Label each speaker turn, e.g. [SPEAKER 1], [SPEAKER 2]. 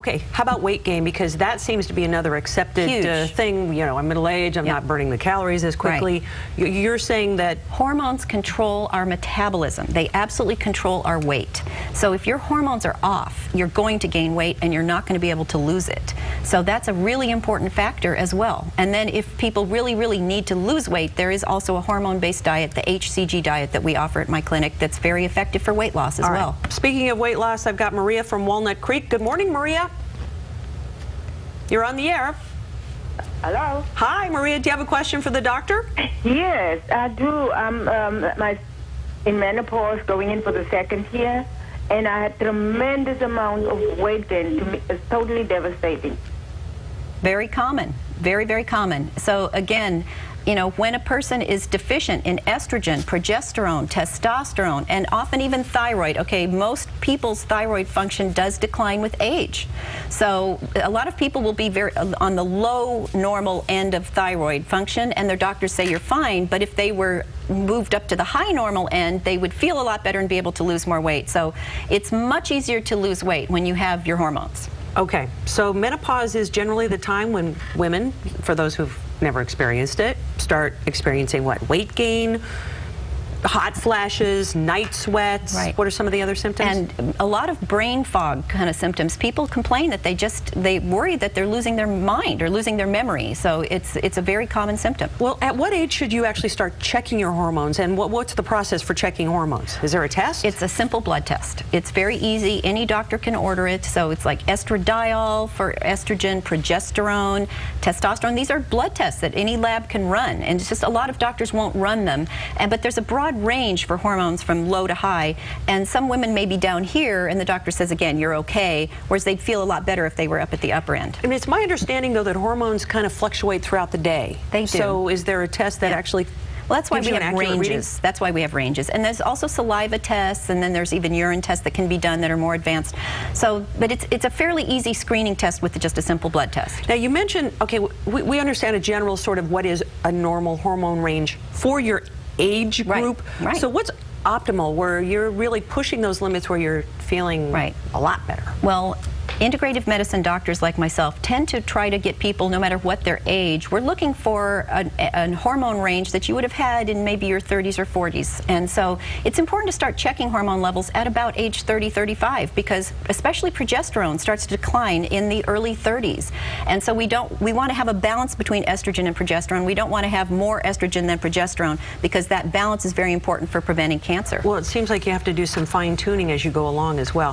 [SPEAKER 1] Okay, how about weight gain? Because that seems to be another accepted thing. You know, I'm middle-aged, I'm not burning the calories as quickly. Right. You're saying that
[SPEAKER 2] hormones control our metabolism. They absolutely control our weight. So if your hormones are off, you're going to gain weight and you're not going to be able to lose it. So that's a really important factor as well. And then if people really need to lose weight, there is also a hormone-based diet, the HCG diet that we offer at my clinic that's very effective for weight loss as well.
[SPEAKER 1] Speaking of weight loss, I've got Maria from Walnut Creek. Good morning, Maria. You're on the air.
[SPEAKER 3] Hello.
[SPEAKER 1] Hi, Maria. Do you have a question for the doctor?
[SPEAKER 3] Yes, I do. I'm in menopause, going in for the second year, and I had tremendous amount of weight gain. To me, it's totally devastating.
[SPEAKER 2] Very common. Very common. So again, you know, when a person is deficient in estrogen, progesterone, testosterone, and often even thyroid, okay, most people's thyroid function does decline with age. So a lot of people will be very on the low normal end of thyroid function, and their doctors say you're fine, but if they were moved up to the high normal end, they would feel a lot better and be able to lose more weight. So it's much easier to lose weight when you have your hormones.
[SPEAKER 1] Okay, so menopause is generally the time when women, for those who've never experienced it, start experiencing what? Weight gain, hot flashes, night sweats.
[SPEAKER 2] Right.
[SPEAKER 1] What are some of the other symptoms?
[SPEAKER 2] And a lot of brain fog kind of symptoms. People complain that they worry that they're losing their mind or losing their memory. So it's a very common symptom.
[SPEAKER 1] Well, at what age should you actually start checking your hormones, and what's the process for checking hormones? Is there a test?
[SPEAKER 2] It's a simple blood test. It's very easy. Any doctor can order it. So it's like estradiol for estrogen, progesterone, testosterone. These are blood tests that any lab can run, and it's just a lot of doctors won't run them. But there's a broad range for hormones from low to high, and some women may be down here and the doctor says again you're okay, whereas they'd feel a lot better if they were up at the upper end.
[SPEAKER 1] I mean, it's my understanding though that hormones kind of fluctuate throughout the day.
[SPEAKER 2] They do.
[SPEAKER 1] So is there a test that actually
[SPEAKER 2] Well, that's why we have ranges.
[SPEAKER 1] Reading?
[SPEAKER 2] That's why we have ranges. And there's also saliva tests, and then there's even urine tests that can be done that are more advanced. So, but it's a fairly easy screening test with just a simple blood test.
[SPEAKER 1] Now, you mentioned, okay, we understand a general sort of what is a normal hormone range for your age group.
[SPEAKER 2] Right.
[SPEAKER 1] So what's optimal where you're really pushing those limits where you're feeling a lot better?
[SPEAKER 2] Well, integrative medicine doctors like myself tend to try to get people, no matter what their age, we're looking for a hormone range that you would have had in maybe your 30s or 40s. And so it's important to start checking hormone levels at about age 30, 35, because especially progesterone starts to decline in the early 30s. And so we want to have a balance between estrogen and progesterone. We don't want to have more estrogen than progesterone, because that balance is very important for preventing cancer.
[SPEAKER 1] Well, it seems like you have to do some fine-tuning as you go along as well.